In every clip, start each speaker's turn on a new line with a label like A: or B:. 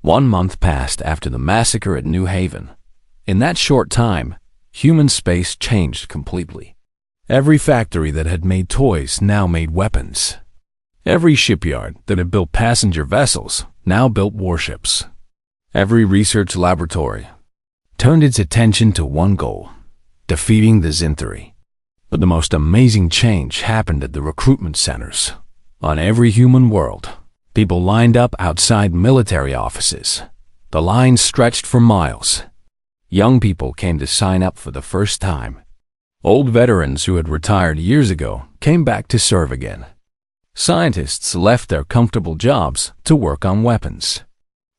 A: 1 month passed after the massacre at New Haven. In that short time, human space changed completely. Every factory that had made toys now made weapons. Every shipyard that had built passenger vessels now built warships. Every research laboratory turned its attention to one goal: defeating the Zinthri. But the most amazing change happened at the recruitment centers. On every human world, people lined up outside military offices. The lines stretched for miles. Young people came to sign up for the first time. Old veterans who had retired years ago came back to serve again. Scientists left their comfortable jobs to work on weapons.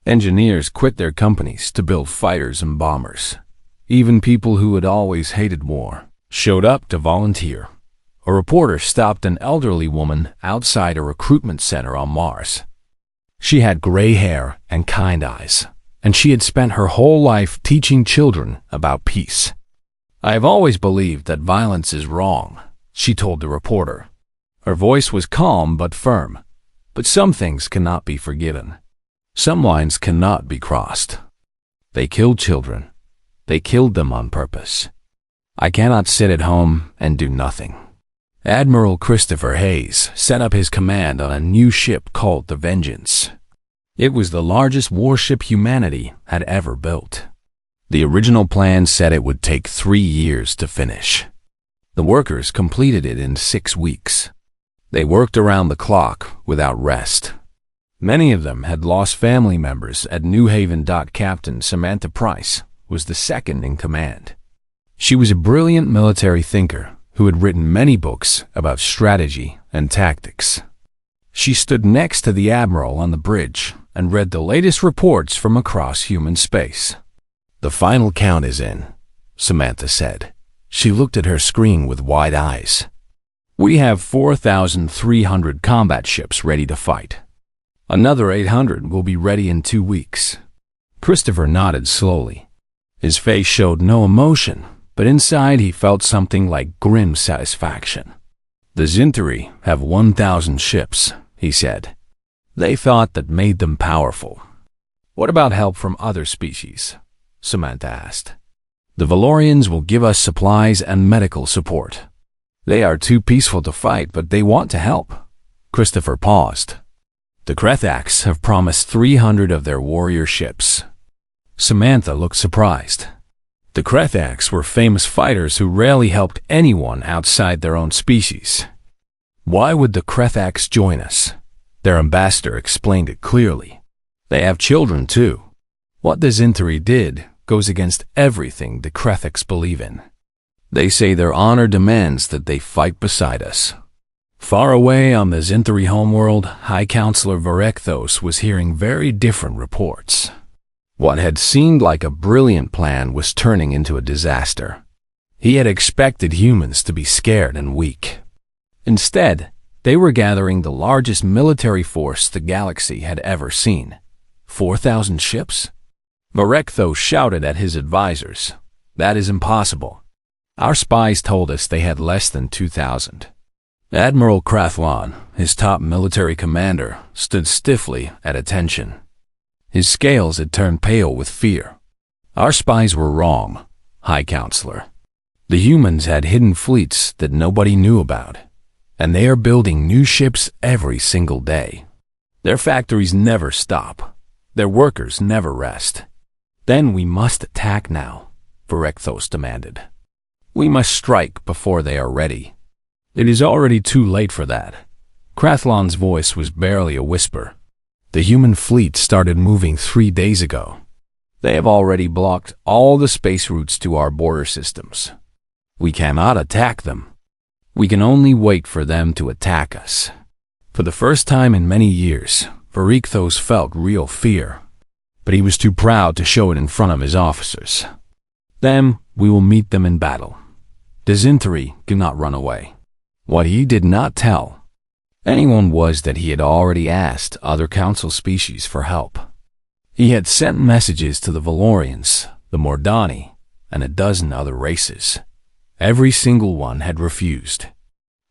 A: Engineers quit their companies to build fighters and bombers. Even people who had always hated war showed up to volunteer. A reporter stopped an elderly woman outside a recruitment center on Mars. She had gray hair and kind eyes, and she had spent her whole life teaching children about peace. "I have always believed that violence is wrong," she told the reporter. Her voice was calm but firm. "But some things cannot be forgiven. Some lines cannot be crossed. They killed children. They killed them on purpose. I cannot sit at home and do nothing." Admiral Christopher Hayes set up his command on a new ship called the Vengeance. It was the largest warship humanity had ever built. The original plan said it would take 3 years to finish. The workers completed it in 6 weeks. They worked around the clock without rest. Many of them had lost family members at New Haven. Captain Samantha Price was the second in command. She was a brilliant military thinker who had written many books about strategy and tactics. She stood next to the admiral on the bridge and read the latest reports from across human space. "The final count is in," Samantha said. She looked at her screen with wide eyes. "We have 4,300 combat ships ready to fight. Another 800 will be ready in 2 weeks. Christopher nodded slowly. His face showed no emotion, but inside he felt something like grim satisfaction. "The Zinthri have 1,000 ships," he said. "They thought that made them powerful." "What about help from other species?" Samantha asked. "The Valorians will give us supplies and medical support. They are too peaceful to fight, but they want to help." Christopher paused. "The Krethaks have promised 300 of their warrior ships." Samantha looked surprised. The Krethaks were famous fighters who rarely helped anyone outside their own species. "Why would the Krethaks join us?" Their ambassador explained it clearly. "They have children too. What the Zinthri did goes against everything the Krethaks believe in. They say their honor demands that they fight beside us." Far away on the Zinthri homeworld, High Counselor Varekthos was hearing very different reports. What had seemed like a brilliant plan was turning into a disaster. He had expected humans to be scared and weak. Instead, they were gathering the largest military force the galaxy had ever seen. 4,000 ships? Varekthos shouted at his advisors. "That is impossible. Our spies told us they had less than 2,000. Admiral Krathlon, his top military commander, stood stiffly at attention. His scales had turned pale with fear. "Our spies were wrong, High Counselor. The humans had hidden fleets that nobody knew about, and they are building new ships every single day. Their factories never stop. Their workers never rest." "Then we must attack now," Varekthos demanded. "We must strike before they are ready." "It is already too late for that." Krathlon's voice was barely a whisper. "The human fleet started moving 3 days ago. They have already blocked all the space routes to our border systems. We cannot attack them. We can only wait for them to attack us." For the first time in many years, Varekthos felt real fear, but he was too proud to show it in front of his officers. "Then we will meet them in battle. The Zinthri do not run away." What he did not tell anyone was that he had already asked other council species for help. He had sent messages to the Valorians, the Mordani, and a dozen other races. Every single one had refused.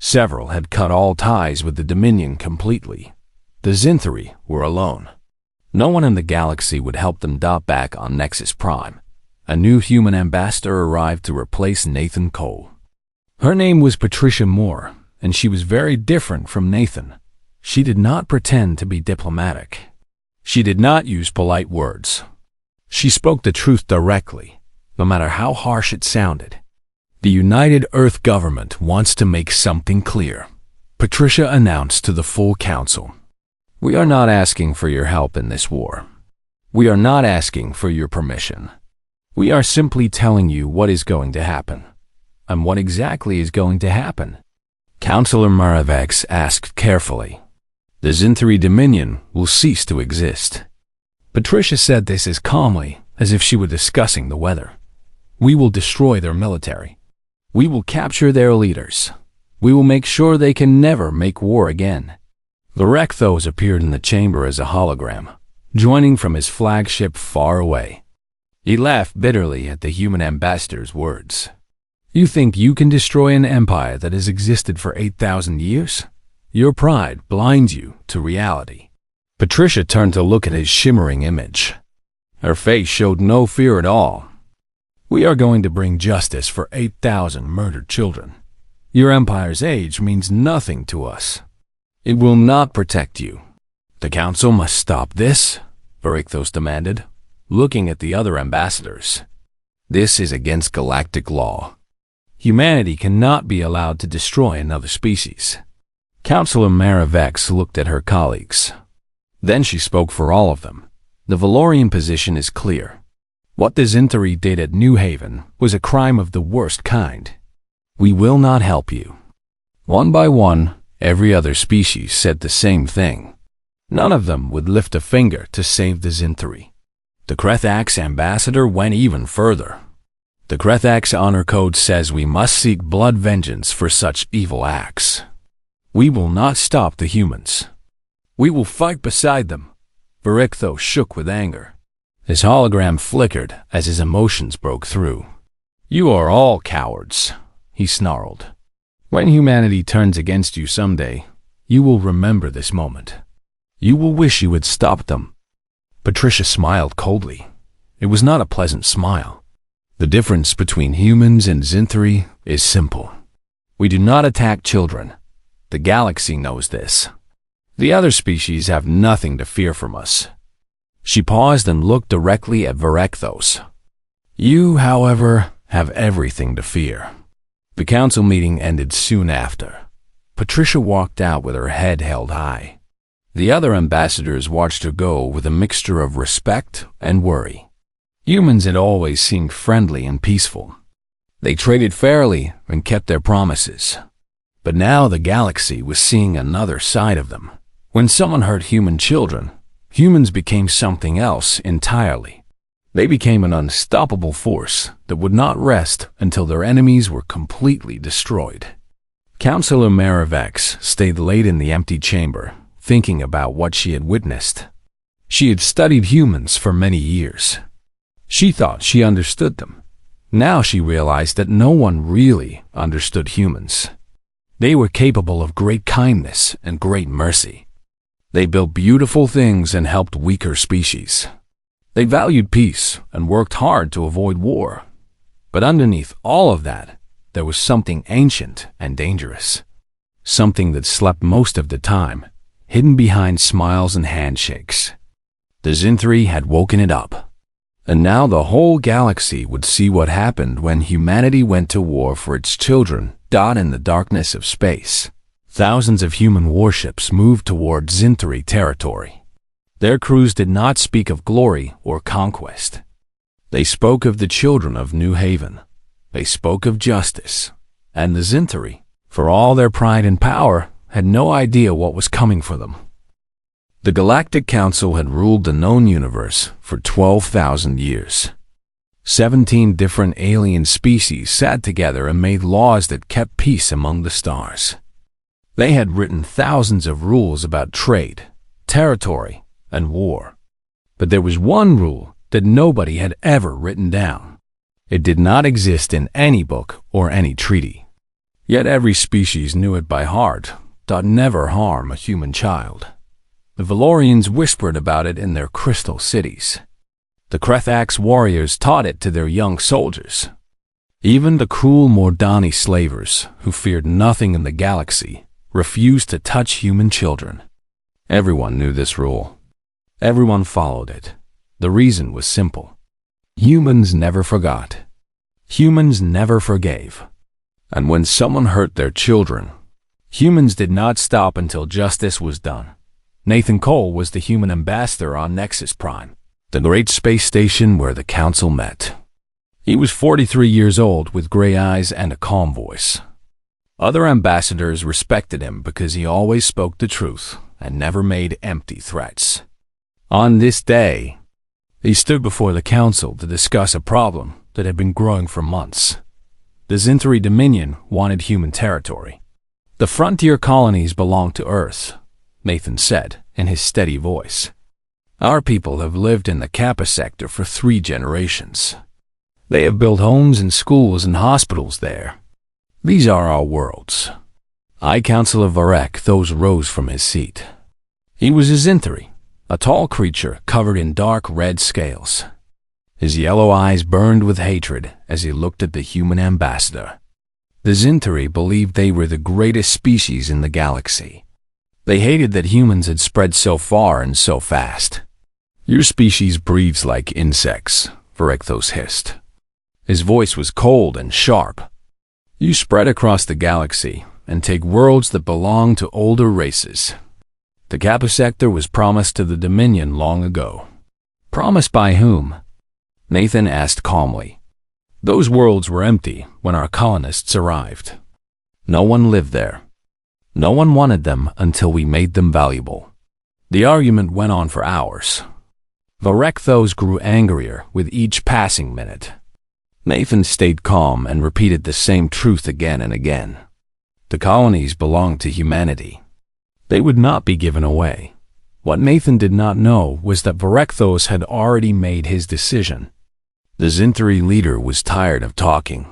A: Several had cut all ties with the Dominion completely. The Zinthri were alone. No one in the galaxy would help them dot back on Nexus Prime. A new human ambassador arrived to replace Nathan Cole. Her name was Patricia Moore, and she was very different from Nathan. She did not pretend to be diplomatic. She did not use polite words. She spoke the truth directly, no matter how harsh it sounded. The United Earth government wants to make something clear, Patricia announced to the full council. We are not asking for your help in this war. We are not asking for your permission. We are simply telling you what is going to happen. And what exactly is going to happen? Councillor Maravex asked carefully. The Zinthri Dominion will cease to exist. Patricia said this as calmly as if she were discussing the weather. We will destroy their military. We will capture their leaders. We will make sure they can never make war again. Lorechthos appeared in the chamber as a hologram, joining from his flagship far away. He laughed bitterly at the human ambassador's words. You think you can destroy an empire that has existed for 8,000 years? Your pride blinds you to reality. Patricia turned to look at his shimmering image. Her face showed no fear at all. We are going to bring justice for 8,000 murdered children. Your empire's age means nothing to us. It will not protect you. The council must stop this, Varichthos demanded, looking at the other ambassadors. This is against galactic law. Humanity cannot be allowed to destroy another species. Councillor Maravex looked at her colleagues. Then she spoke for all of them. The Valorian position is clear. What the Zinthri did at New Haven was a crime of the worst kind. We will not help you. One by one, every other species said the same thing. None of them would lift a finger to save the Zinthri. The Krethax ambassador went even further. The Krethax honor code says we must seek blood vengeance for such evil acts. We will not stop the humans. We will fight beside them. Varichthos shook with anger. His hologram flickered as his emotions broke through. You are all cowards, he snarled. When humanity turns against you someday, you will remember this moment. You will wish you had stopped them. Patricia smiled coldly. It was not a pleasant smile. The difference between humans and Zinthri is simple. We do not attack children. The galaxy knows this. The other species have nothing to fear from us. She paused and looked directly at Varichthos. You, however, have everything to fear. The council meeting ended soon after. Patricia walked out with her head held high. The other ambassadors watched her go with a mixture of respect and worry. Humans had always seemed friendly and peaceful. They traded fairly and kept their promises. But now the galaxy was seeing another side of them. When someone hurt human children, humans became something else entirely. They became an unstoppable force that would not rest until their enemies were completely destroyed. Councillor Maravex stayed late in the empty chamber, thinking about what she had witnessed. She had studied humans for many years. She thought she understood them. Now she realized that no one really understood humans. They were capable of great kindness and great mercy. They built beautiful things and helped weaker species. They valued peace and worked hard to avoid war. But underneath all of that, there was something ancient and dangerous. Something that slept most of the time, hidden behind smiles and handshakes. The Zinthri had woken it up. And now the whole galaxy would see what happened when humanity went to war for its children, in the darkness of space. Thousands of human warships moved toward Zinthri territory. Their crews did not speak of glory or conquest. They spoke of the children of New Haven. They spoke of justice. And the Zinthri, for all their pride and power, had no idea what was coming for them. The Galactic Council had ruled the known universe for 12,000 years. 17 different alien species sat together and made laws that kept peace among the stars. They had written thousands of rules about trade, territory, and war. But there was one rule that nobody had ever written down. It did not exist in any book or any treaty. Yet every species knew it by heart, never harm a human child. The Valorians whispered about it in their crystal cities. The Krethax warriors taught it to their young soldiers. Even the cruel Mordani slavers, who feared nothing in the galaxy, refused to touch human children. Everyone knew this rule. Everyone followed it. The reason was simple. Humans never forgot. Humans never forgave. And when someone hurt their children, humans did not stop until justice was done. Nathan Cole was the human ambassador on Nexus Prime, the great space station where the council met. He was 43 years old with gray eyes and a calm voice. Other ambassadors respected him because he always spoke the truth and never made empty threats. On this day, he stood before the council to discuss a problem that had been growing for months. The Zintari Dominion wanted human territory. The frontier colonies belong to Earth, Nathan said in his steady voice. Our people have lived in the Kappa sector for 3 generations. They have built homes and schools and hospitals there. These are our worlds. High Councilor Varek Thos rose from his seat. He was a Zintari, a tall creature covered in dark red scales. His yellow eyes burned with hatred as he looked at the human ambassador. The Zintari believed they were the greatest species in the galaxy. They hated that humans had spread so far and so fast. Your species breeds like insects, Varek Thos hissed. His voice was cold and sharp. You spread across the galaxy and take worlds that belong to older races. The Kappa sector was promised to the Dominion long ago. Promised by whom? Nathan asked calmly. Those worlds were empty when our colonists arrived. No one lived there. No one wanted them until we made them valuable. The argument went on for hours. Varek Thos grew angrier with each passing minute. Nathan stayed calm and repeated the same truth again and again. The colonies belonged to humanity. They would not be given away. What Nathan did not know was that Varek Thos had already made his decision. The Zintari leader was tired of talking.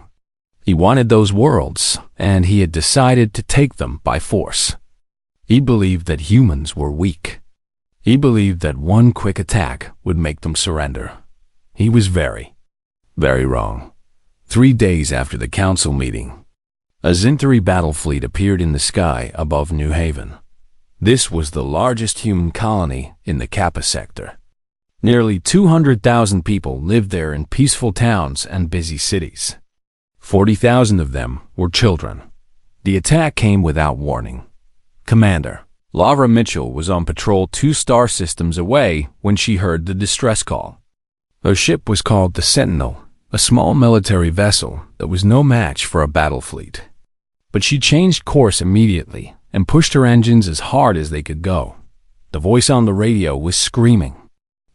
A: He wanted those worlds, and he had decided to take them by force. He believed that humans were weak. He believed that one quick attack would make them surrender. He was very wrong. 3 days after the council meeting, a Zintari battle fleet appeared in the sky above New Haven. This was the largest human colony in the Kappa sector. Nearly 200,000 people lived there in peaceful towns and busy cities. 40,000 of them were children. The attack came without warning. Commander Lavra Mitchell was on patrol 2 star systems away when she heard the distress call. Her ship was called the Sentinel, a small military vessel that was no match for a battle fleet. But she changed course immediately and pushed her engines as hard as they could go. The voice on the radio was screaming.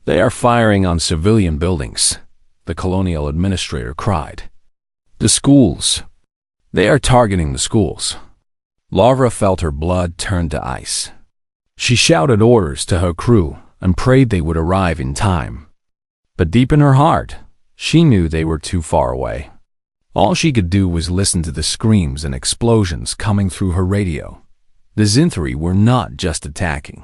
A: They are firing on civilian buildings, the colonial administrator cried. The schools. They are targeting the schools. Lavra felt her blood turn to ice. She shouted orders to her crew and prayed they would arrive in time. But deep in her heart, she knew they were too far away. All she could do was listen to the screams and explosions coming through her radio. The Zintari were not just attacking.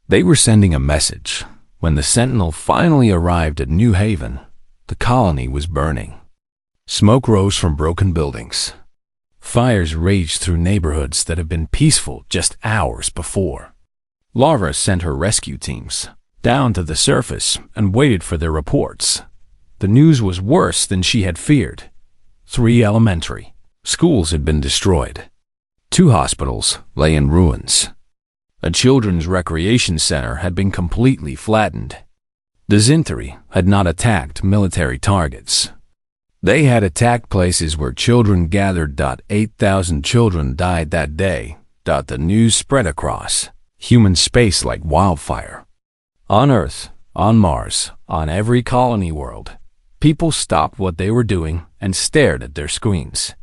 A: They were sending a message. When the Sentinel finally arrived at New Haven, the colony was burning. Smoke rose from broken buildings. Fires raged through neighborhoods that had been peaceful just hours before. Lavra sent her rescue teams down to the surface and waited for their reports. The news was worse than she had feared. 3 elementary schools had been destroyed. 2 hospitals lay in ruins. A children's recreation center had been completely flattened. The Zintari had not attacked military targets. They had attacked places where children gathered. 8,000 children died that day. The news spread across human space like wildfire. On Earth, on Mars, on every colony world, people stopped what they were doing and stared at their screens.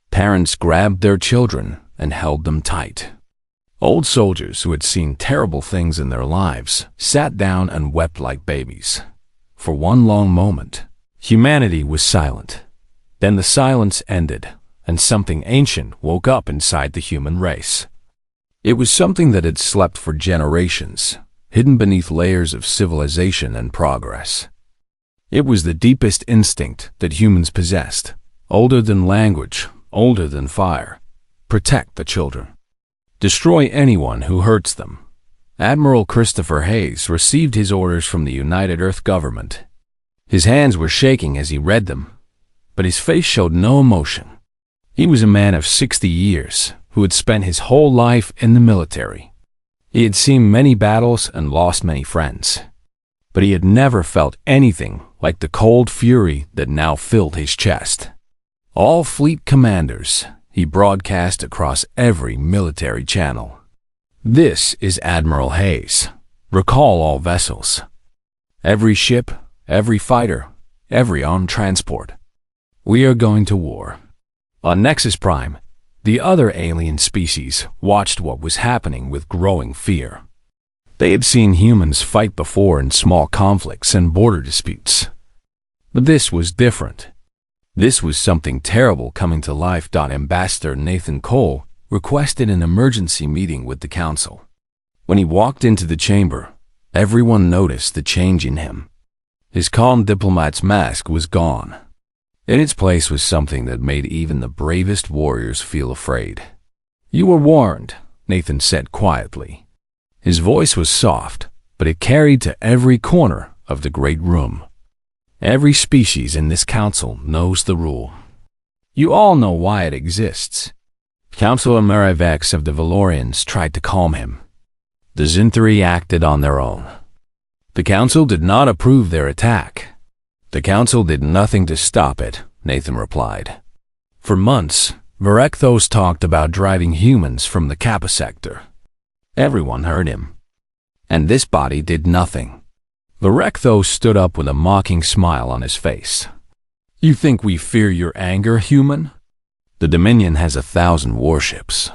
A: Parents grabbed their children and held them tight. Old soldiers who had seen terrible things in their lives sat down and wept like babies. For one long moment, humanity was silent. Then the silence ended, and something ancient woke up inside the human race. It was something that had slept for generations, hidden beneath layers of civilization and progress. It was the deepest instinct that humans possessed, older than language, older than fire. Protect the children. Destroy anyone who hurts them. Admiral Christopher Hayes received his orders from the United Earth government. His hands were shaking as he read them, but his face showed no emotion. He was a man of 60 years who had spent his whole life in the military. He had seen many battles and lost many friends, but he had never felt anything like the cold fury that now filled his chest. All fleet commanders, he broadcast across every military channel. This is Admiral Hayes. Recall all vessels. Every ship, every fighter, every armed transport. We are going to war. On Nexus Prime, the other alien species watched what was happening with growing fear. They had seen humans fight before in small conflicts and border disputes. But this was different. This was something terrible coming to life. Ambassador Nathan Cole requested an emergency meeting with the council. When he walked into the chamber, everyone noticed the change in him. His calm diplomat's mask was gone. In its place was something that made even the bravest warriors feel afraid. "You were warned," Nathan said quietly. His voice was soft, but it carried to every corner of the great room. Every species in this council knows the rule. You all know why it exists. Councilor Marivex of the Valorians tried to calm him. The Zinthri acted on their own. The council did not approve their attack. The council did nothing to stop it, Nathan replied. For months, Varekthos talked about driving humans from the Kappa sector. Everyone heard him. And this body did nothing. Varekthos stood up with a mocking smile on his face. "You think we fear your anger, human? The Dominion has 1,000 warships.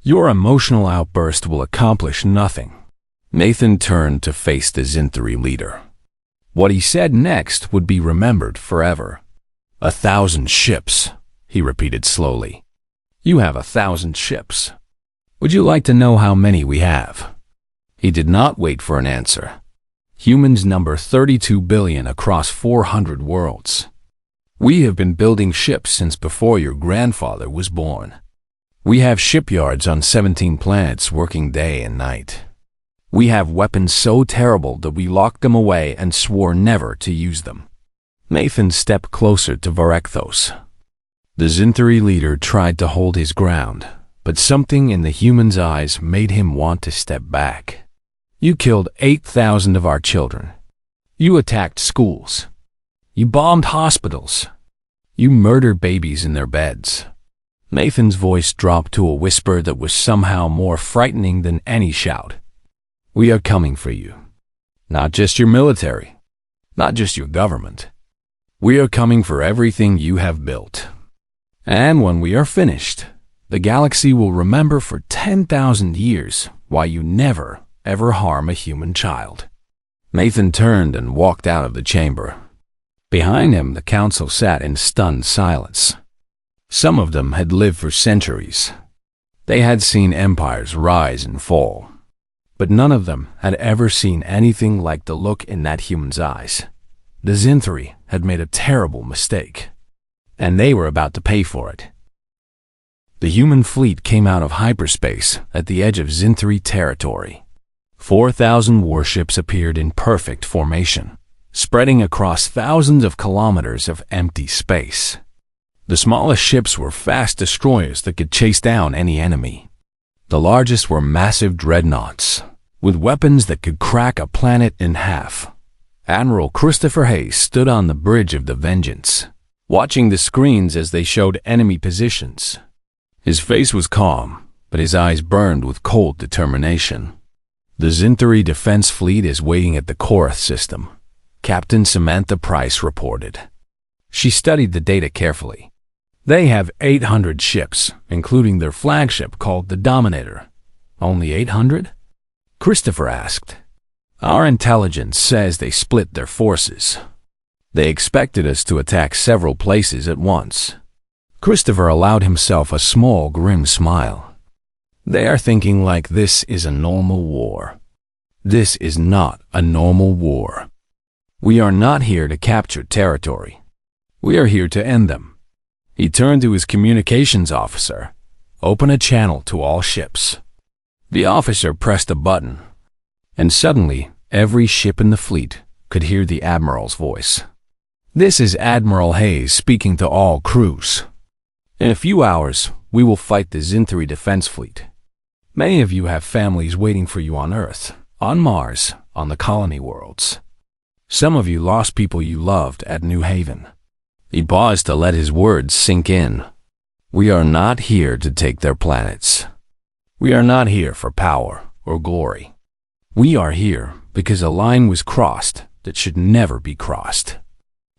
A: Your emotional outburst will accomplish nothing." Nathan turned to face the Zinthri leader. What he said next would be remembered forever. 1,000 ships, he repeated slowly. You have 1,000 ships. Would you like to know how many we have? He did not wait for an answer. Humans number 32 billion across 400 worlds. We have been building ships since before your grandfather was born. We have shipyards on 17 planets working day and night. We have weapons so terrible that we locked them away and swore never to use them. Nathan stepped closer to Varekthos. The Zinthri leader tried to hold his ground, but something in the human's eyes made him want to step back. You killed 8,000 of our children. You attacked schools. You bombed hospitals. You murdered babies in their beds. Nathan's voice dropped to a whisper that was somehow more frightening than any shout. We are coming for you. Not just your military. Not just your government. We are coming for everything you have built. And when we are finished, the galaxy will remember for 10,000 years why you never, ever harm a human child. Nathan turned and walked out of the chamber. Behind him, the council sat in stunned silence. Some of them had lived for centuries. They had seen empires rise and fall. But none of them had ever seen anything like the look in that human's eyes. The Zinthri had made a terrible mistake, and they were about to pay for it. The human fleet came out of hyperspace at the edge of Zinthri territory. 4,000 warships appeared in perfect formation, spreading across thousands of kilometers of empty space. The smallest ships were fast destroyers that could chase down any enemy. The largest were massive dreadnoughts, with weapons that could crack a planet in half. Admiral Christopher Hayes stood on the bridge of the Vengeance, watching the screens as they showed enemy positions. His face was calm, but his eyes burned with cold determination. The Zinthri defense fleet is waiting at the Korath system, Captain Samantha Price reported. She studied the data carefully. They have 800 ships, including their flagship called the Dominator. Only 800? Christopher asked. Our intelligence says they split their forces. They expected us to attack several places at once. Christopher allowed himself a small, grim smile. They are thinking like this is a normal war. This is not a normal war. We are not here to capture territory. We are here to end them. He turned to his communications officer. Open a channel to all ships. The officer pressed a button, and suddenly every ship in the fleet could hear the Admiral's voice. This is Admiral Hayes speaking to all crews. In a few hours, we will fight the Zinthri Defense Fleet. Many of you have families waiting for you on Earth, on Mars, on the colony worlds. Some of you lost people you loved at New Haven. He paused to let his words sink in. We are not here to take their planets. We are not here for power or glory. We are here because a line was crossed that should never be crossed.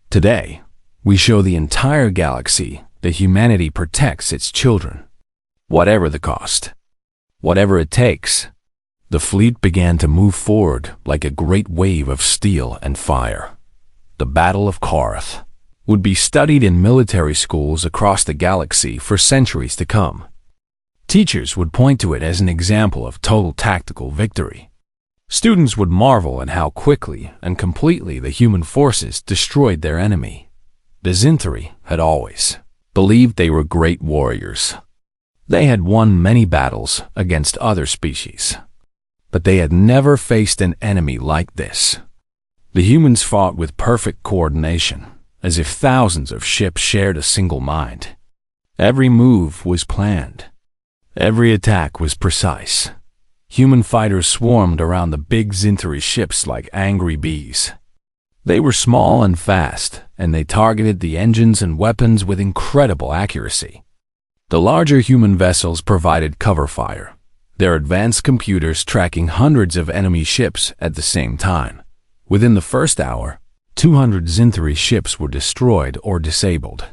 A: Today, we show the entire galaxy that humanity protects its children, whatever the cost, whatever it takes. The fleet began to move forward like a great wave of steel and fire. The Battle of Korath would be studied in military schools across the galaxy for centuries to come. Teachers would point to it as an example of total tactical victory. Students would marvel at how quickly and completely the human forces destroyed their enemy. The Zinthri had always believed they were great warriors. They had won many battles against other species, but they had never faced an enemy like this. The humans fought with perfect coordination, as if thousands of ships shared a single mind. Every move was planned. Every attack was precise. Human fighters swarmed around the big Zinthri ships like angry bees. They were small and fast, and they targeted the engines and weapons with incredible accuracy. The larger human vessels provided cover fire, their advanced computers tracking hundreds of enemy ships at the same time. Within the first hour, 200 Zinthri ships were destroyed or disabled.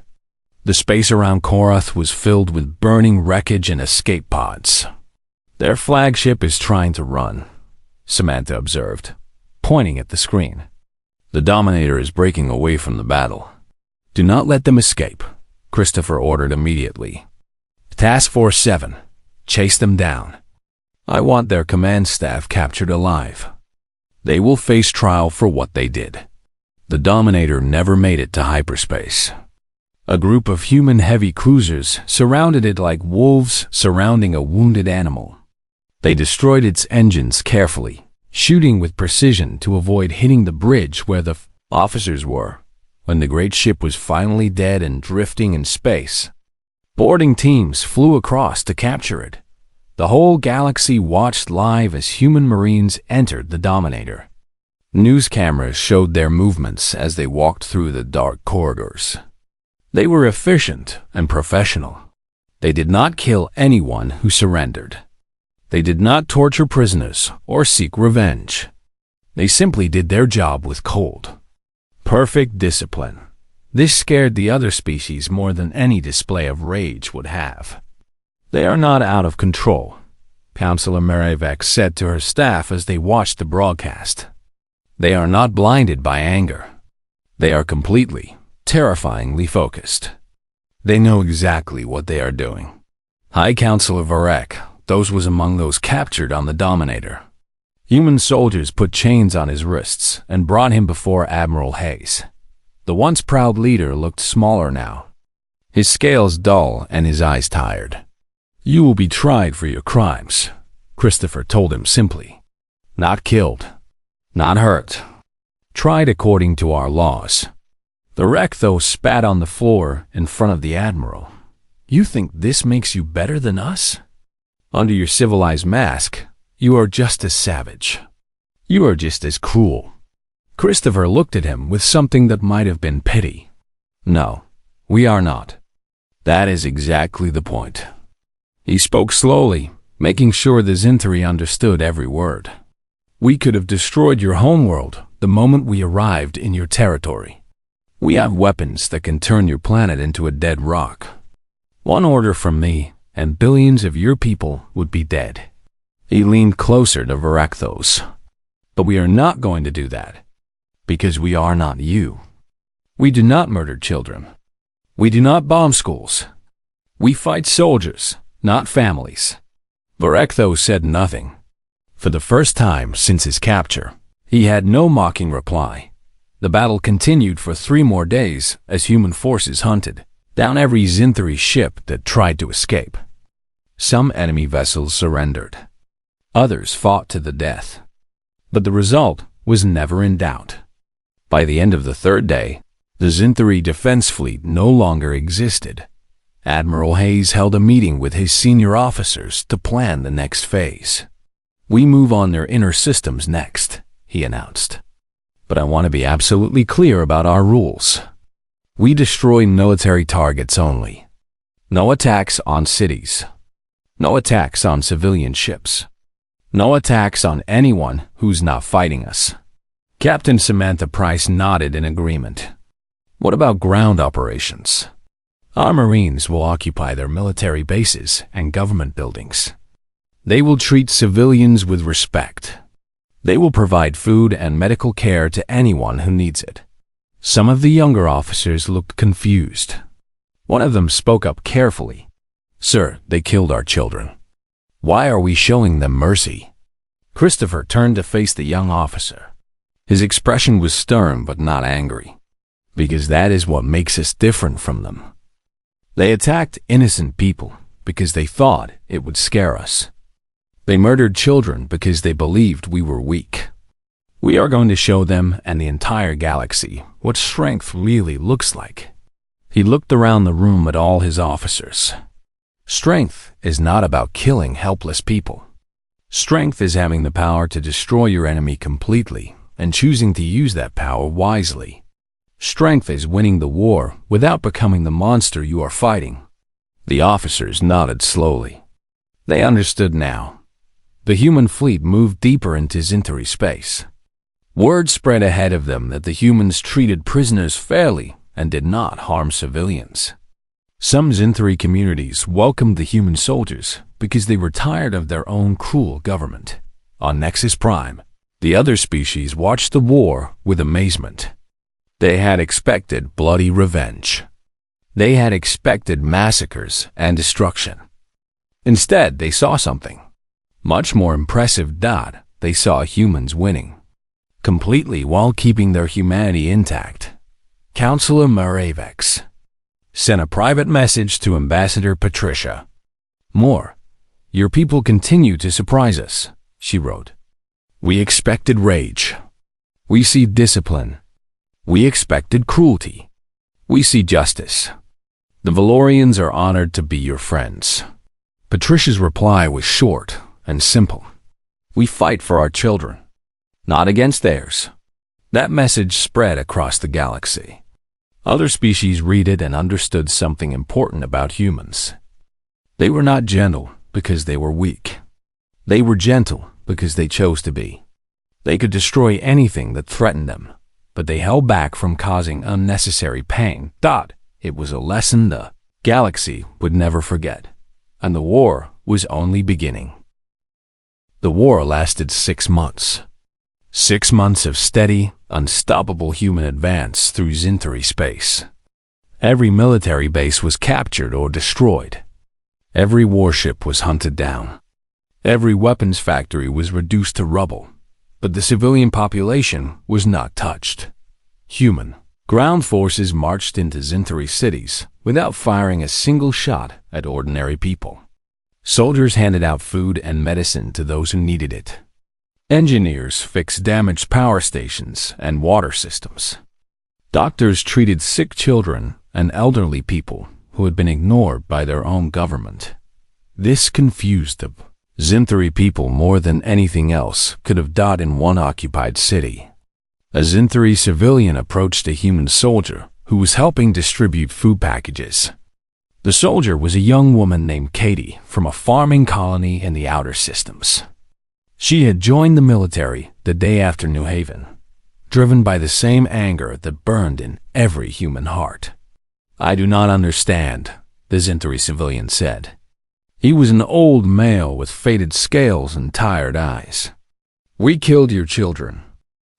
A: The space around Korath was filled with burning wreckage and escape pods. Their flagship is trying to run, Samantha observed, pointing at the screen. The Dominator is breaking away from the battle. Do not let them escape, Christopher ordered immediately. Task Force 7, chase them down. I want their command staff captured alive. They will face trial for what they did. The Dominator never made it to hyperspace. A group of human heavy cruisers surrounded it like wolves surrounding a wounded animal. They destroyed its engines carefully, shooting with precision to avoid hitting the bridge where the officers were. When the great ship was finally dead and drifting in space, boarding teams flew across to capture it. The whole galaxy watched live as human Marines entered the Dominator. News cameras showed their movements as they walked through the dark corridors. They were efficient and professional. They did not kill anyone who surrendered. They did not torture prisoners or seek revenge. They simply did their job with cold, perfect discipline. This scared the other species more than any display of rage would have. They are not out of control, Counselor Merivek said to her staff as they watched the broadcast. They are not blinded by anger. They are completely, terrifyingly focused. They know exactly what they are doing. High Counselor Varek, those was among those captured on the Dominator. Human soldiers put chains on his wrists and brought him before Admiral Hayes. The once proud leader looked smaller now, his scales dull and his eyes tired. You will be tried for your crimes, Christopher told him simply. Not killed, not hurt. Tried according to our laws. The wreck, though, spat on the floor in front of the Admiral. You think this makes you better than us? Under your civilized mask, you are just as savage. You are just as cruel. Christopher looked at him with something that might have been pity. No, we are not. That is exactly the point. He spoke slowly, making sure the Zinthri understood every word. We could have destroyed your homeworld the moment we arrived in your territory. We have weapons that can turn your planet into a dead rock. One order from me, and billions of your people would be dead. He leaned closer to Varakthos. But we are not going to do that, because we are not you. We do not murder children. We do not bomb schools. We fight soldiers, not families. Varectho said nothing. For the first time since his capture, he had no mocking reply. The battle continued for 3 more days as human forces hunted down every Zinthari ship that tried to escape. Some enemy vessels surrendered. Others fought to the death. But the result was never in doubt. By the end of the 3rd day, the Zinthari defense fleet no longer existed. Admiral Hayes held a meeting with his senior officers to plan the next phase. "We move on their inner systems next," he announced. "But I want to be absolutely clear about our rules. We destroy military targets only. No attacks on cities. No attacks on civilian ships. No attacks on anyone who's not fighting us." Captain Samantha Price nodded in agreement. "What about ground operations? Our Marines will occupy their military bases and government buildings. They will treat civilians with respect. They will provide food and medical care to anyone who needs it." Some of the younger officers looked confused. One of them spoke up carefully. "Sir, they killed our children. Why are we showing them mercy?" Christopher turned to face the young officer. His expression was stern but not angry. "Because that is what makes us different from them. They attacked innocent people because they thought it would scare us. They murdered children because they believed we were weak. We are going to show them and the entire galaxy what strength really looks like." He looked around the room at all his officers. "Strength is not about killing helpless people. Strength is having the power to destroy your enemy completely and choosing to use that power wisely. Strength is winning the war without becoming the monster you are fighting." The officers nodded slowly. They understood now. The human fleet moved deeper into Zinthari space. Word spread ahead of them that the humans treated prisoners fairly and did not harm civilians. Some Zinthari communities welcomed the human soldiers because they were tired of their own cruel government. On Nexus Prime, the other species watched the war with amazement. They had expected bloody revenge. They had expected massacres and destruction. Instead, they saw something much more impressive. They saw humans winning, completely while keeping their humanity intact. Counselor Maravex sent a private message to Ambassador Patricia. "More, your people continue to surprise us," she wrote. "We expected rage. We see discipline. We expected cruelty. We see justice. The Valorians are honored to be your friends." Patricia's reply was short and simple. "We fight for our children, not against theirs." That message spread across the galaxy. Other species read it and understood something important about humans. They were not gentle because they were weak. They were gentle because they chose to be. They could destroy anything that threatened them, but they held back from causing unnecessary pain. It was a lesson the galaxy would never forget, and the war was only beginning. The war lasted 6 months. 6 months of steady, unstoppable human advance through Zinthari space. Every military base was captured or destroyed. Every warship was hunted down. Every weapons factory was reduced to rubble. But the civilian population was not touched. Human ground forces marched into Zinthari cities without firing a single shot at ordinary people. Soldiers handed out food and medicine to those who needed it. Engineers fixed damaged power stations and water systems. Doctors treated sick children and elderly people who had been ignored by their own government. This confused the Zinthari people more than anything else could have done in one occupied city. A Zinthari civilian approached a human soldier who was helping distribute food packages. The soldier was a young woman named Katie from a farming colony in the outer systems. She had joined the military the day after New Haven, driven by the same anger that burned in every human heart. "I do not understand," the Zinthari civilian said. He was an old male with faded scales and tired eyes. "We killed your children.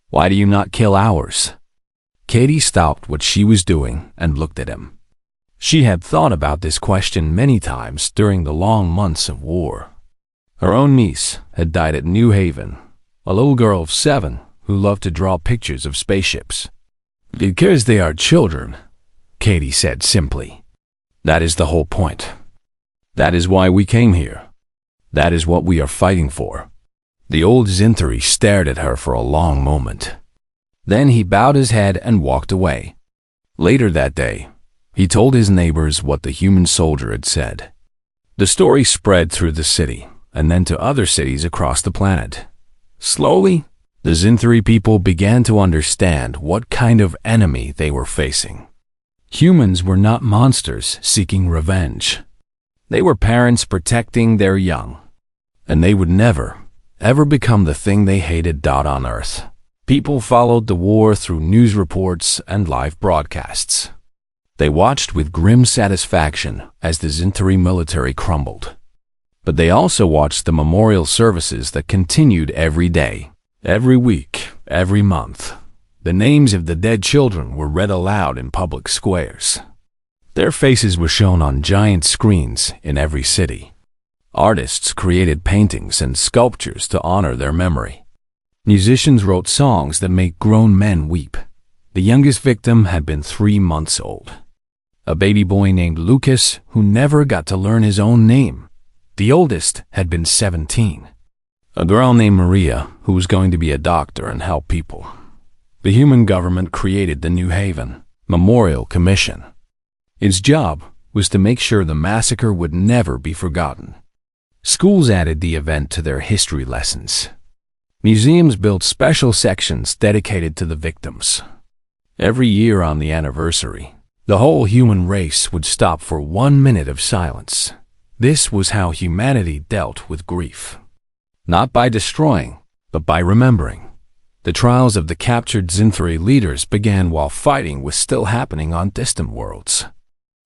A: Why do you not kill ours?" Katie stopped what she was doing and looked at him. She had thought about this question many times during the long months of war. Her own niece had died at New Haven, a little girl of 7 who loved to draw pictures of spaceships. "Because they are children," Katie said simply. "That is the whole point. That is why we came here. That is what we are fighting for." The old Zinthari stared at her for a long moment. Then he bowed his head and walked away. Later that day, he told his neighbors what the human soldier had said. The story spread through the city and then to other cities across the planet. Slowly, the Zinthari people began to understand what kind of enemy they were facing. Humans were not monsters seeking revenge. They were parents protecting their young, and they would never, ever become the thing they hated on Earth. People followed the war through news reports and live broadcasts. They watched with grim satisfaction as the Zinthari military crumbled. But they also watched the memorial services that continued every day, every week, every month. The names of the dead children were read aloud in public squares. Their faces were shown on giant screens in every city. Artists created paintings and sculptures to honor their memory. Musicians wrote songs that made grown men weep. The youngest victim had been 3 months old. A baby boy named Lucas who never got to learn his own name. The oldest had been 17. A girl named Maria who was going to be a doctor and help people. The human government created the New Haven Memorial Commission. Its job was to make sure the massacre would never be forgotten. Schools added the event to their history lessons. Museums built special sections dedicated to the victims. Every year on the anniversary, the whole human race would stop for 1 minute of silence. This was how humanity dealt with grief. Not by destroying, but by remembering. The trials of the captured Zinthari leaders began while fighting was still happening on distant worlds.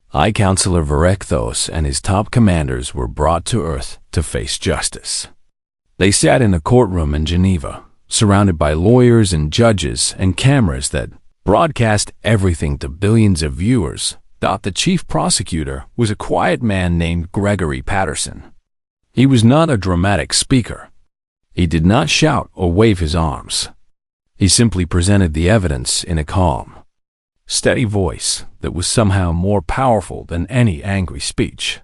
A: High Counselor Varekthos and his top commanders were brought to Earth to face justice. They sat in a courtroom in Geneva, surrounded by lawyers and judges and cameras that broadcast everything to billions of viewers. The chief prosecutor was a quiet man named Gregory Patterson. He was not a dramatic speaker. He did not shout or wave his arms. He simply presented the evidence in a calm, steady voice that was somehow more powerful than any angry speech.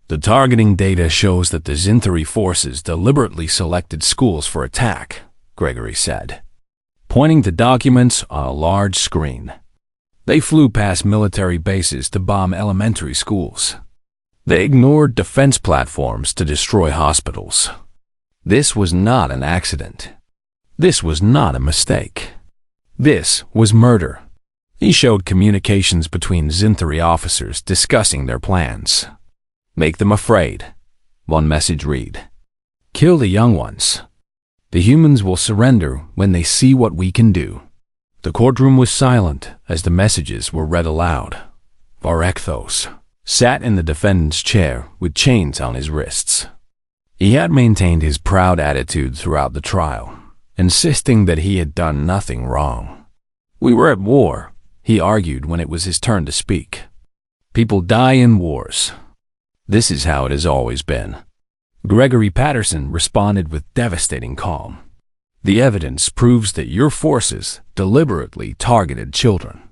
A: The targeting data shows that the Zinthari forces deliberately selected schools for attack, Gregory said, pointing to documents on a large screen. They flew past military bases to bomb elementary schools. They ignored defense platforms to destroy hospitals. This was not an accident. This was not a mistake. This was murder. He showed communications between Zinthari officers discussing their plans. Make them afraid. One message read, "Kill the young ones. The humans will surrender when they see what we can do." The courtroom was silent as the messages were read aloud. Varekthos sat in the defendant's chair with chains on his wrists. He had maintained his proud attitude throughout the trial, insisting that he had done nothing wrong. "We were at war," he argued when it was his turn to speak. "People die in wars. This is how it has always been." Gregory Patterson responded with devastating calm. "The evidence proves that your forces deliberately targeted children.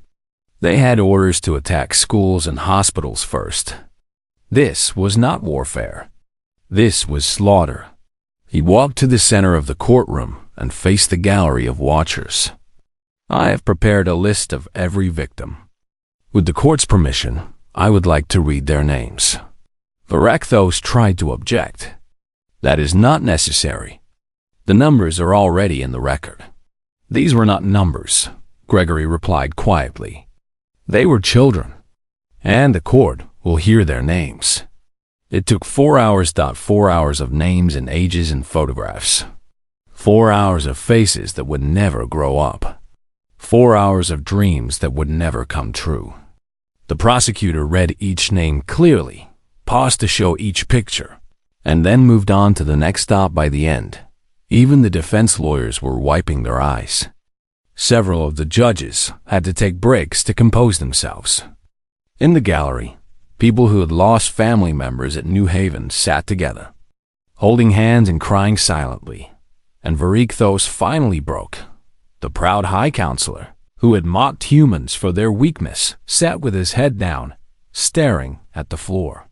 A: They had orders to attack schools and hospitals first. This was not warfare. This was slaughter." He walked to the center of the courtroom and faced the gallery of watchers. "I have prepared a list of every victim. With the court's permission, I would like to read their names." Varekthos tried to object. "That is not necessary. The numbers are already in the record." "These were not numbers," Gregory replied quietly. "They were children, and the court will hear their names." It took 4 hours. 4 hours of names and ages and photographs. 4 hours of faces that would never grow up. 4 hours of dreams that would never come true. The prosecutor read each name clearly, paused to show each picture, and then moved on to the next stop. By the end, even the defense lawyers were wiping their eyes. Several of the judges had to take breaks to compose themselves. In the gallery, people who had lost family members at New Haven sat together. holding hands and crying silently. And Varechthos finally broke. The proud High Counselor, who had mocked humans for their weakness, sat with his head down, staring at the floor.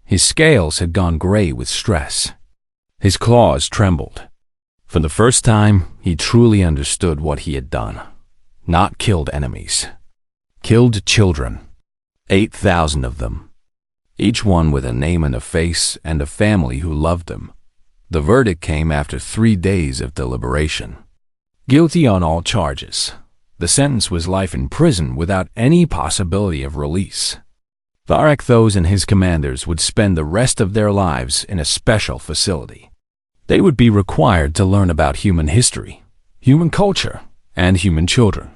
A: His scales had gone gray with stress. His claws trembled. For the first time, he truly understood what he had done. Not killed enemies. Killed children. 8,000 of them. Each one with a name and a face and a family who loved them. The verdict came after 3 days of deliberation. Guilty on all charges. The sentence was life in prison without any possibility of release. Varechthos and his commanders would spend the rest of their lives in a special facility. They would be required to learn about human history, human culture, and human children.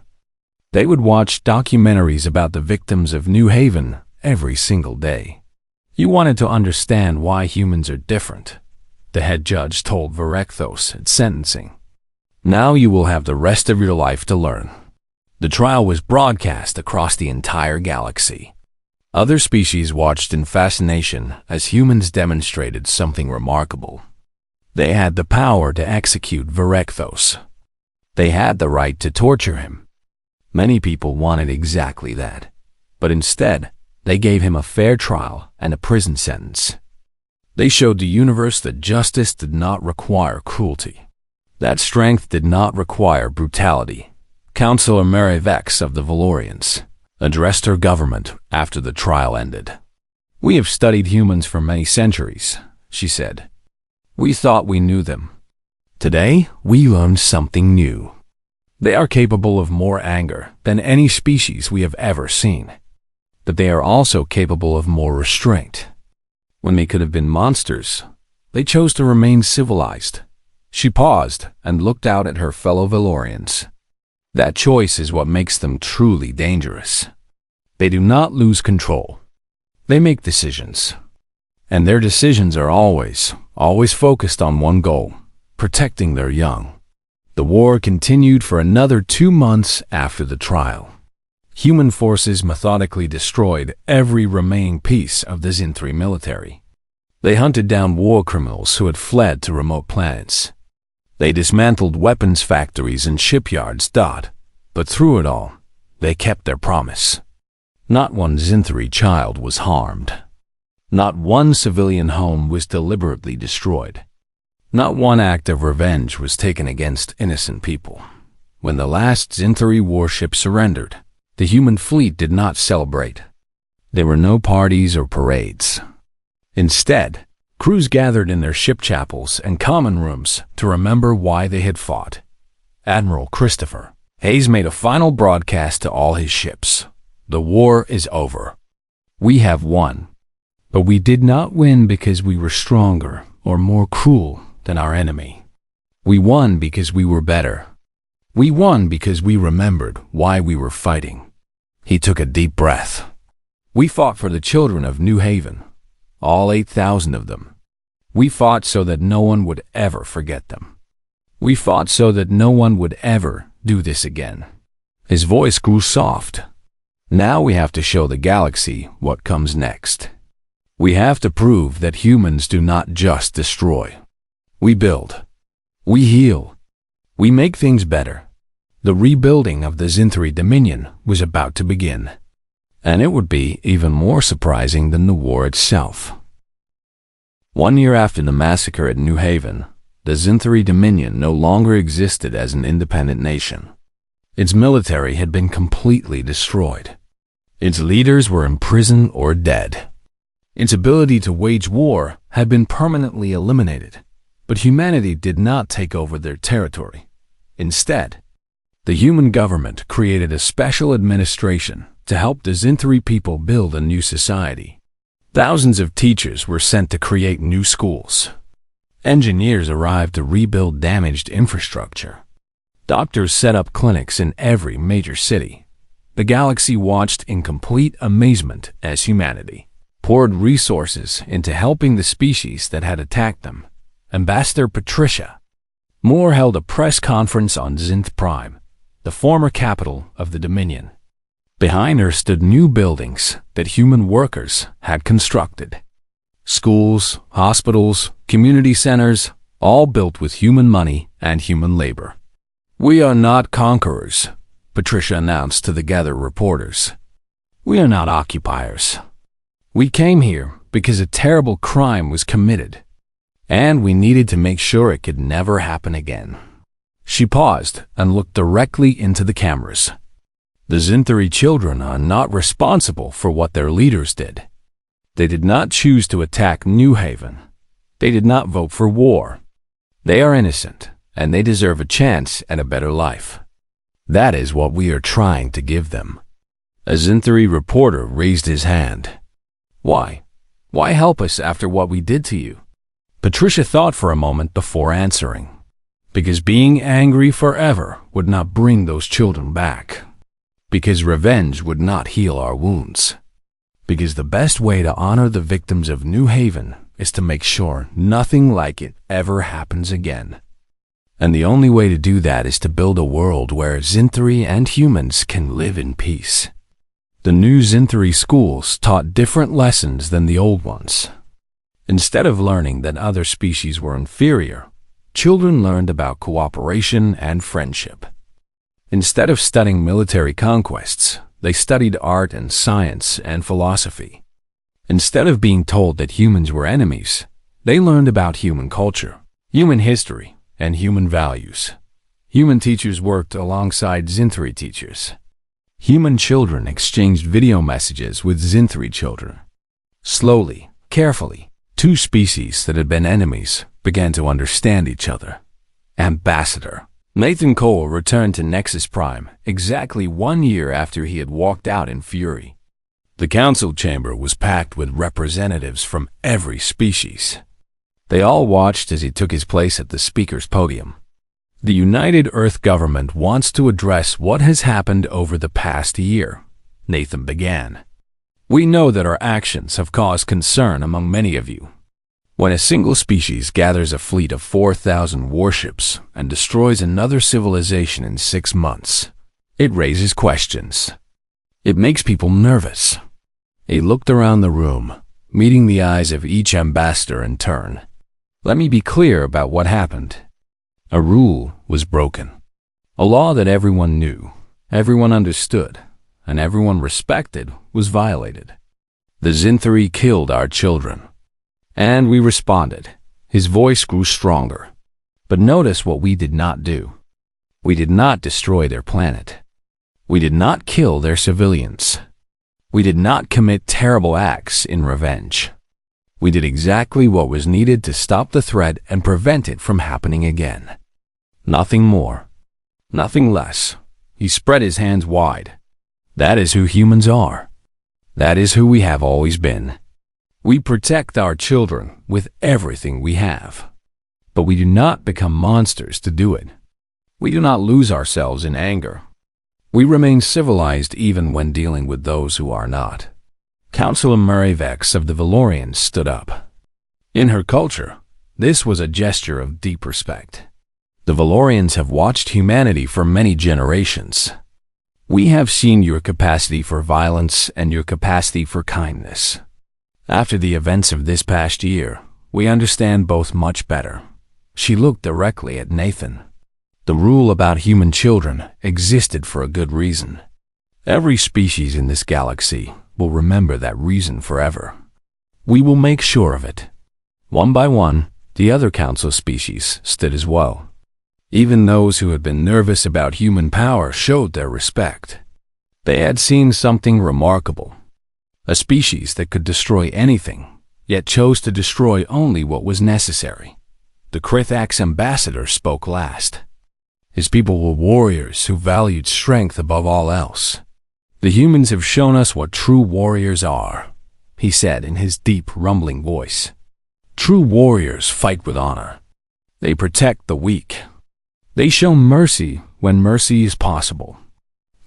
A: They would watch documentaries about the victims of New Haven every single day. You wanted to understand why humans are different, the head judge told Varechthos at sentencing. Now you will have the rest of your life to learn. The trial was broadcast across the entire galaxy. Other species watched in fascination as humans demonstrated something remarkable. They had the power to execute Varechthos. They had the right to torture him. Many people wanted exactly that, but instead, they gave him a fair trial and a prison sentence. They showed the universe that justice did not require cruelty, that strength did not require brutality. Counselor Marivex of the Valorians addressed her government after the trial ended. "We have studied humans for many centuries," she said. "We thought we knew them. Today, we learned something new. They are capable of more anger than any species we have ever seen. But they are also capable of more restraint. When they could have been monsters, they chose to remain civilized." She paused and looked out at her fellow Valorians. That choice is what makes them truly dangerous. They do not lose control. They make decisions. And their decisions are always focused on one goal: protecting their young. The war continued for another 2 months after the trial. Human forces methodically destroyed every remaining piece of the Zinthri military. They hunted down war criminals who had fled to remote planets. They dismantled weapons factories and shipyards. But through it all, they kept their promise. Not one Zinthri child was harmed. Not one civilian home was deliberately destroyed. Not one act of revenge was taken against innocent people. When the last Zinthri warship surrendered, the human fleet did not celebrate. There were no parties or parades. Instead, crews gathered in their ship chapels and common rooms to remember why they had fought. Admiral Christopher Hayes made a final broadcast to all his ships. "The war is over. We have won. But we did not win because we were stronger or more cruel than our enemy. We won because we were better. We won because we remembered why we were fighting." He took a deep breath. "We fought for the children of New Haven, all 8,000 of them. We fought so that no one would ever forget them. We fought so that no one would ever do this again." His voice grew soft. "Now we have to show the galaxy what comes next. We have to prove that humans do not just destroy. We build. We heal. We make things better." The rebuilding of the Zinthri Dominion was about to begin, and it would be even more surprising than the war itself. 1 year after the massacre at New Haven, the Zinthri Dominion no longer existed as an independent nation. Its military had been completely destroyed. Its leaders were in prison or dead. Its ability to wage war had been permanently eliminated, but humanity did not take over their territory. Instead, the human government created a special administration to help the Zinthri people build a new society. Thousands of teachers were sent to create new schools. Engineers arrived to rebuild damaged infrastructure. Doctors set up clinics in every major city. The galaxy watched in complete amazement as humanity poured resources into helping the species that had attacked them. Ambassador Patricia Moore held a press conference on Zinth Prime, the former capital of the Dominion. Behind her stood new buildings that human workers had constructed. Schools, hospitals, community centers, all built with human money and human labor. "We are not conquerors," Patricia announced to the gathered reporters. "We are not occupiers. We came here because a terrible crime was committed, and we needed to make sure it could never happen again." She paused and looked directly into the cameras. "The Zinthari children are not responsible for what their leaders did. They did not choose to attack New Haven. They did not vote for war. They are innocent, and they deserve a chance at a better life. That is what we are trying to give them." A Zinthari reporter raised his hand. "Why? Why help us after what we did to you?" Patricia thought for a moment before answering. "Because being angry forever would not bring those children back. Because revenge would not heal our wounds. Because the best way to honor the victims of New Haven is to make sure nothing like it ever happens again. And the only way to do that is to build a world where Zinthari and humans can live in peace." The new Zinthari schools taught different lessons than the old ones. Instead of learning that other species were inferior, children learned about cooperation and friendship. Instead of studying military conquests, they studied art and science and philosophy. Instead of being told that humans were enemies, they learned about human culture, human history, and human values. Human teachers worked alongside Zinthari teachers. Human children exchanged video messages with Zinthari children. Slowly, carefully, two species that had been enemies began to understand each other. Ambassador Nathan Cole returned to Nexus Prime exactly 1 year after he had walked out in fury. The council chamber was packed with representatives from every species. They all watched as he took his place at the speaker's podium. "The United Earth government wants to address what has happened over the past year," Nathan began. "We know that our actions have caused concern among many of you. When a single species gathers a fleet of 4,000 warships and destroys another civilization in 6 months, it raises questions. It makes people nervous." He looked around the room, meeting the eyes of each ambassador in turn. "Let me be clear about what happened. A rule was broken. A law that everyone knew, everyone understood, and everyone respected was violated. The Zinthari killed our children. And we responded." His voice grew stronger. "But notice what we did not do. We did not destroy their planet. We did not kill their civilians. We did not commit terrible acts in revenge. We did exactly what was needed to stop the threat and prevent it from happening again. Nothing more. Nothing less." He spread his hands wide. "That is who humans are. That is who we have always been. We protect our children with everything we have. But we do not become monsters to do it. We do not lose ourselves in anger. We remain civilized even when dealing with those who are not." Councilor Murray-Vex of the Valorians stood up. In her culture, this was a gesture of deep respect. The Valorians have watched humanity for many generations. "We have seen your capacity for violence and your capacity for kindness. After the events of this past year, we understand both much better." She looked directly at Nathan. "The rule about human children existed for a good reason. Every species in this galaxy will remember that reason forever. We will make sure of it." One by one, the other council species stood as well. Even those who had been nervous about human power showed their respect. They had seen something remarkable. A species that could destroy anything, yet chose to destroy only what was necessary. The Krithax ambassador spoke last. His people were warriors who valued strength above all else. "The humans have shown us what true warriors are," he said in his deep, rumbling voice. "True warriors fight with honor. They protect the weak. They show mercy when mercy is possible.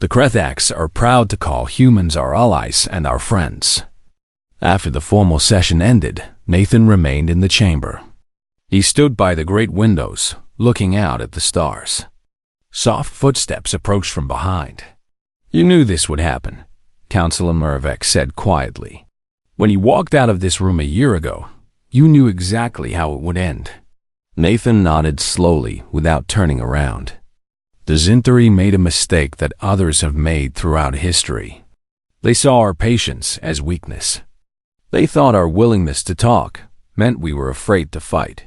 A: The Krethax are proud to call humans our allies and our friends." After the formal session ended, Nathan remained in the chamber. He stood by the great windows, looking out at the stars. Soft footsteps approached from behind. "You knew this would happen," Councilor Murvex said quietly. When you walked out of this room a year ago, you knew exactly how it would end. Nathan nodded slowly without turning around. The Zintari made a mistake that others have made throughout history. They saw our patience as weakness. They thought our willingness to talk meant we were afraid to fight.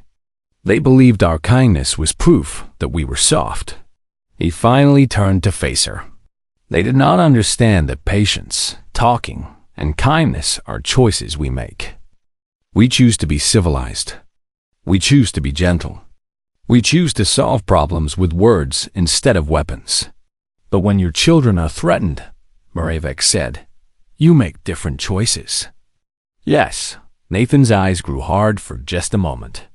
A: They believed our kindness was proof that we were soft. He finally turned to face her. They did not understand that patience, talking, and kindness are choices we make. We choose to be civilized. We choose to be gentle. We choose to solve problems with words instead of weapons. But when your children are threatened, Marevek said, you make different choices. Yes, Nathan's eyes grew hard for just a moment.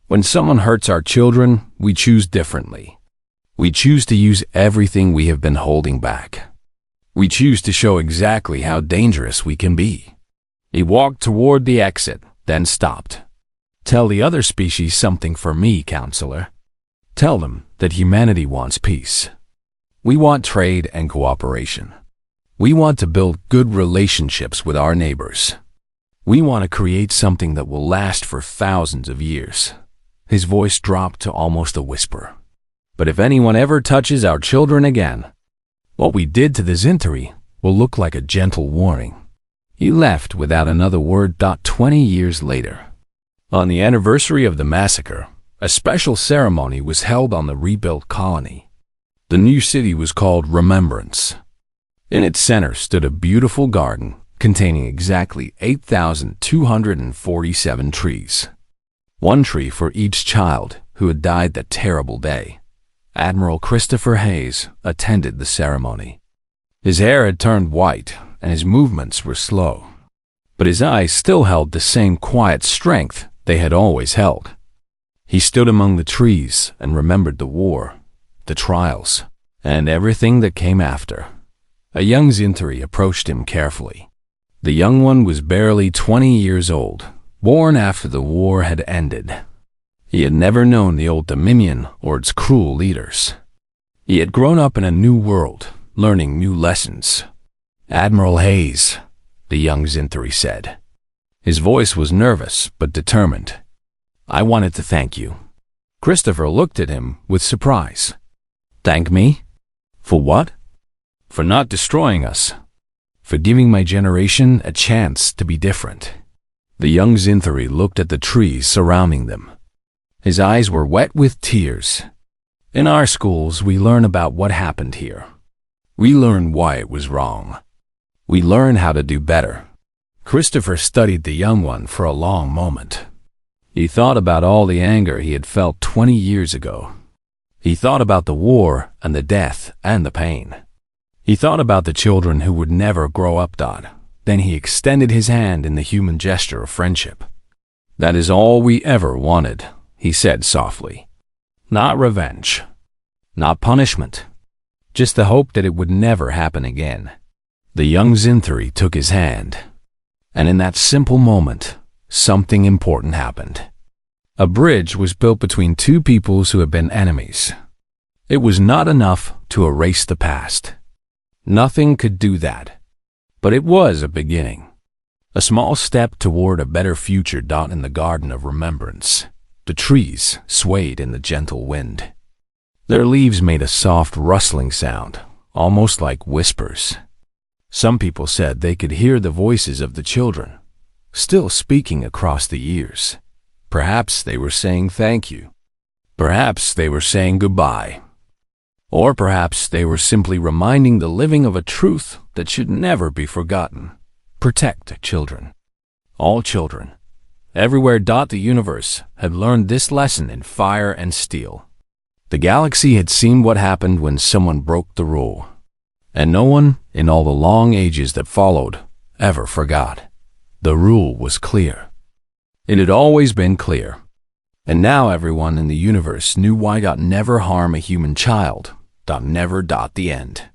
A: When someone hurts our children, we choose differently. We choose to use everything we have been holding back. We choose to show exactly how dangerous we can be. He walked toward the exit, then stopped. Tell the other species something for me, counselor. Tell them that humanity wants peace. We want trade and cooperation. We want to build good relationships with our neighbors. We want to create something that will last for thousands of years. His voice dropped to almost a whisper. But if anyone ever touches our children again, what we did to the Zintari will look like a gentle warning. He left without another word. 20 years later. On the anniversary of the massacre, a special ceremony was held on the rebuilt colony. The new city was called Remembrance. In its center stood a beautiful garden containing exactly 8,247 trees. One tree for each child who had died that terrible day. Admiral Christopher Hayes attended the ceremony. His hair had turned white and his movements were slow, but his eyes still held the same quiet strength they had always held. He stood among the trees and remembered the war, the trials, and everything that came after. A young Zintari approached him carefully. The young one was barely 20 years old, born after the war had ended. He had never known the old Dominion or its cruel leaders. He had grown up in a new world, learning new lessons. Admiral Hayes, the young Zintari said. His voice was nervous but determined. I wanted to thank you. Christopher looked at him with surprise. Thank me? For what? For not destroying us. For giving my generation a chance to be different. The young Zintari looked at the trees surrounding them. His eyes were wet with tears. In our schools, we learn about what happened here. We learn why it was wrong. We learn how to do better. Christopher studied the young one for a long moment. He thought about all the anger he had felt 20 years ago. He thought about the war and the death and the pain. He thought about the children who would never grow up. Then he extended his hand in the human gesture of friendship. That is all we ever wanted, he said softly. Not revenge. Not punishment. Just the hope that it would never happen again. The young Zintari took his hand. And in that simple moment, something important happened. A bridge was built between two peoples who had been enemies. It was not enough to erase the past. Nothing could do that. But it was a beginning. A small step toward a better future. In the Garden of Remembrance, the trees swayed in the gentle wind. Their leaves made a soft rustling sound, almost like whispers. Some people said they could hear the voices of the children, still speaking across the years. Perhaps they were saying thank you. Perhaps they were saying goodbye. Or perhaps they were simply reminding the living of a truth that should never be forgotten. Protect children. All children. Everywhere. The universe had learned this lesson in fire and steel. The galaxy had seen what happened when someone broke the rule. And no one, in all the long ages that followed, ever forgot. The rule was clear. It had always been clear. And now everyone in the universe knew why. Never harm a human child. Never. The end.